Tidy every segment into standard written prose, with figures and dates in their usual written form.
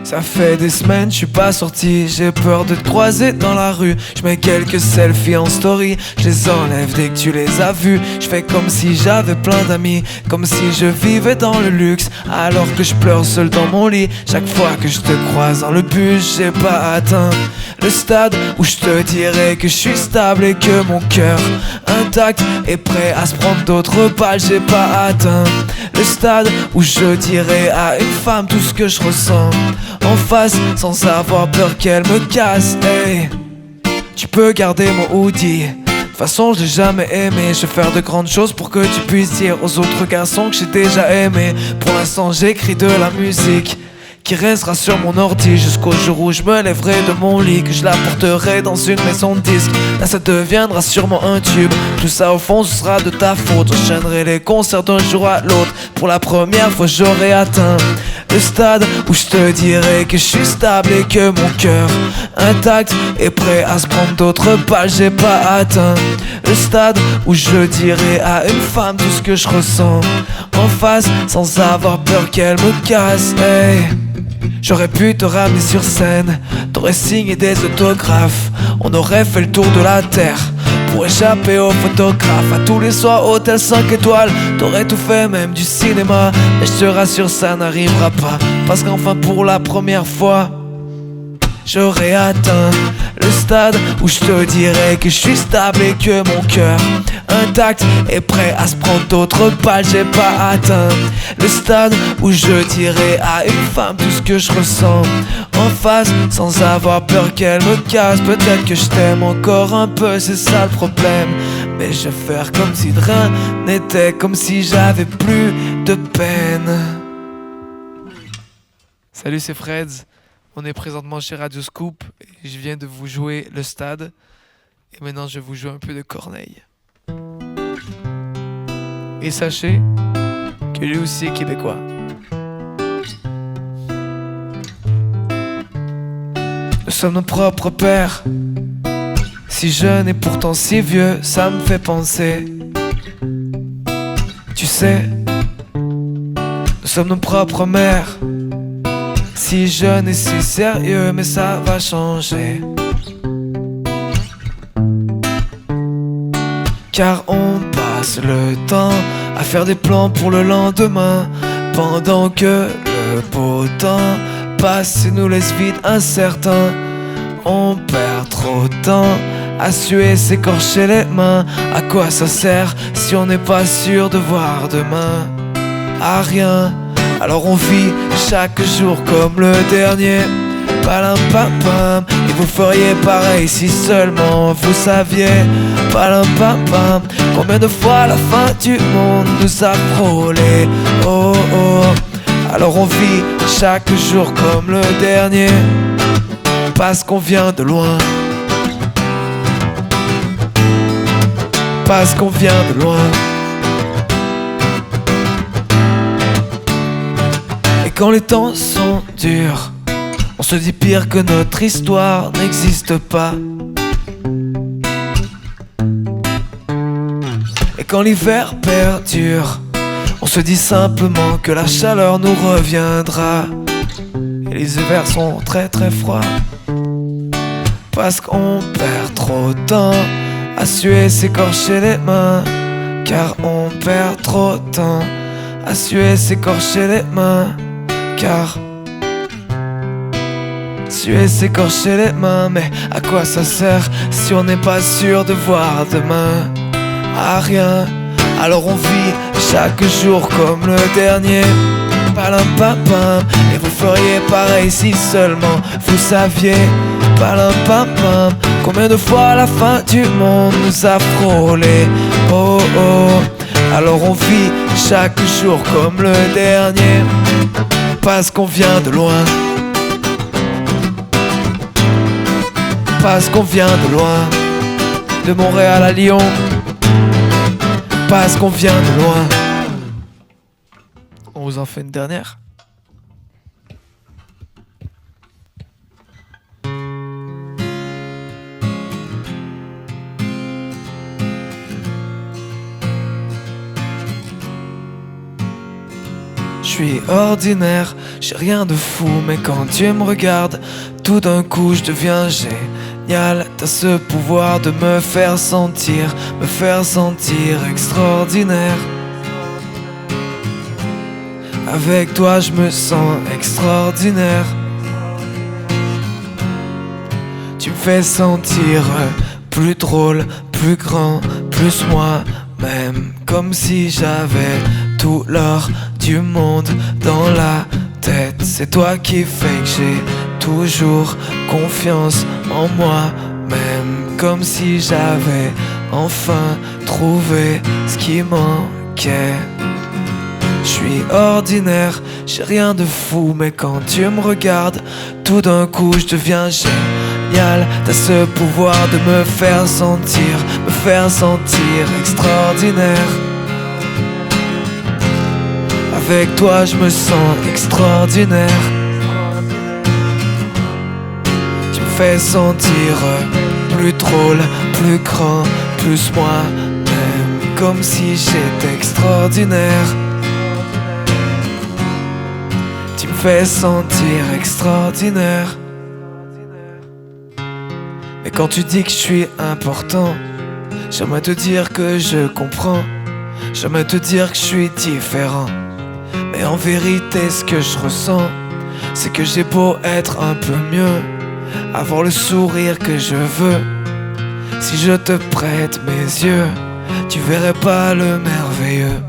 Ça fait des semaines, je suis pas sorti, j'ai peur de te croiser dans la rue. Je mets quelques selfies en story, je les enlève dès que tu les as vus. Je fais comme si j'avais plein d'amis, comme si je vivais dans le luxe, alors que je pleure seul dans mon lit. Chaque fois que je te croise dans le bus, j'ai pas atteint le stade où je te dirais que je suis stable et que mon cœur intact est prêt à se prendre d'autres balles. J'ai pas atteint le stade où je dirais à une femme tout ce que je ressens en face, sans avoir peur qu'elle me casse. Hey, tu peux garder mon hoodie, de toute façon je l'ai jamais aimé. Je vais faire de grandes choses pour que tu puisses dire aux autres garçons que j'ai déjà aimé. Pour l'instant j'écris de la musique qui restera sur mon ordi jusqu'au jour où je me lèverai de mon lit, que je la porterai dans une maison de disques. Là ça deviendra sûrement un tube, tout ça au fond ce sera de ta faute. J'enchaînerai les concerts d'un jour à l'autre, pour la première fois j'aurai atteint le stade où je te dirai que je suis stable et que mon cœur intact est prêt à se prendre d'autres balles. J'ai pas atteint le stade où je dirai à une femme tout ce que je ressens en face, sans avoir peur qu'elle me casse. Hey, j'aurais pu te ramener sur scène, t'aurais signé des autographes, on aurait fait le tour de la terre pour échapper aux photographes. À tous les soirs, hôtel 5 étoiles, t'aurais tout fait, même du cinéma. Mais je te rassure, ça n'arrivera pas, parce qu'enfin pour la première fois j'aurais atteint le stade où je te dirais que je suis stable et que mon cœur intact est prêt à se prendre d'autres balles. J'ai pas atteint le stade où je dirais à une femme tout ce que je ressens en face, sans avoir peur qu'elle me casse. Peut-être que je t'aime encore un peu, c'est ça le problème, mais je vais faire comme si de rien n'était, comme si j'avais plus de peine. Salut, c'est Freds. On est présentement chez Radio Scoop et je viens de vous jouer Le Stade. Et maintenant, je vais vous jouer un peu de Corneille. Et sachez que lui aussi est québécois. Nous sommes nos propres pères, si jeune et pourtant si vieux, ça me fait penser. Tu sais, nous sommes nos propres mères, si jeune et si sérieux, mais ça va changer. Car on passe le temps à faire des plans pour le lendemain, pendant que le beau temps passe et nous laisse vide incertain. On perd trop de temps à suer, s'écorcher les mains. À quoi ça sert si on n'est pas sûr de voir demain? À rien. Alors on vit chaque jour comme le dernier. Palim pam pam. Et vous feriez pareil si seulement vous saviez. Palim pam pam. Combien de fois la fin du monde nous a frôlé? Oh oh. Alors on vit chaque jour comme le dernier, parce qu'on vient de loin, parce qu'on vient de loin. Et quand les temps sont durs, on se dit pire que notre histoire n'existe pas. Et quand l'hiver perdure, on se dit simplement que la chaleur nous reviendra. Et les hivers sont très très froids, parce qu'on perd trop de temps à suer, s'écorcher les mains. Car on perd trop de temps à suer, s'écorcher les mains. Car suer, s'écorcher les mains. Mais à quoi ça sert si on n'est pas sûr de voir demain? À rien. Alors on vit chaque jour comme le dernier. Palim pam pam. Et vous feriez pareil si seulement vous saviez. Palim pam pam. Combien de fois la fin du monde nous a frôlé? Oh oh. Alors on vit chaque jour comme le dernier, parce qu'on vient de loin, parce qu'on vient de loin. De Montréal à Lyon, parce qu'on vient de loin. On vous en fait une dernière. Je suis ordinaire, j'ai rien de fou, mais quand tu me regardes, tout d'un coup je deviens génial. T'as ce pouvoir de me faire sentir extraordinaire. Avec toi je me sens extraordinaire. Tu me fais sentir plus drôle, plus grand, plus moi-même. Comme si j'avais tout l'or du monde dans la tête. C'est toi qui fais que j'ai toujours confiance en moi-même. Comme si j'avais enfin trouvé ce qui manquait. Je suis ordinaire, j'ai rien de fou, mais quand tu me regardes, tout d'un coup je deviens génial. T'as ce pouvoir de me faire sentir extraordinaire. Avec toi je me sens extraordinaire. Tu me fais sentir plus drôle, plus grand, plus moi-même. Comme si j'étais extraordinaire. Tu me fais sentir extraordinaire. Mais quand tu dis que je suis important, j'aimerais te dire que je comprends. J'aimerais te dire que je suis différent. Mais en vérité ce que je ressens, c'est que j'ai beau être un peu mieux, avoir le sourire que je veux, si je te prête mes yeux, tu verrais pas le merveilleux.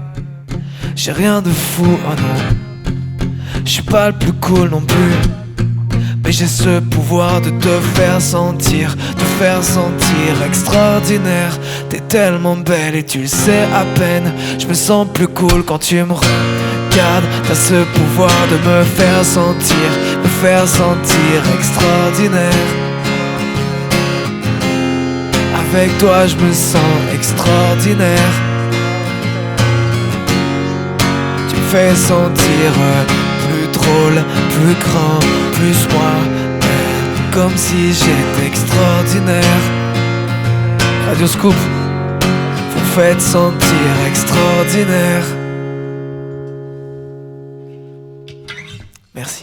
J'ai rien de fou, oh non, je suis pas le plus cool non plus, mais j'ai ce pouvoir de te faire sentir extraordinaire. T'es tellement belle et tu le sais à peine. Je me sens plus cool quand tu me regardes. T'as ce pouvoir de me faire sentir extraordinaire. Avec toi je me sens extraordinaire. Tu me fais sentir plus drôle, plus grand, plus moi-même. Comme si j'étais extraordinaire. Radio Scoop, vous faites sentir extraordinaire. Merci.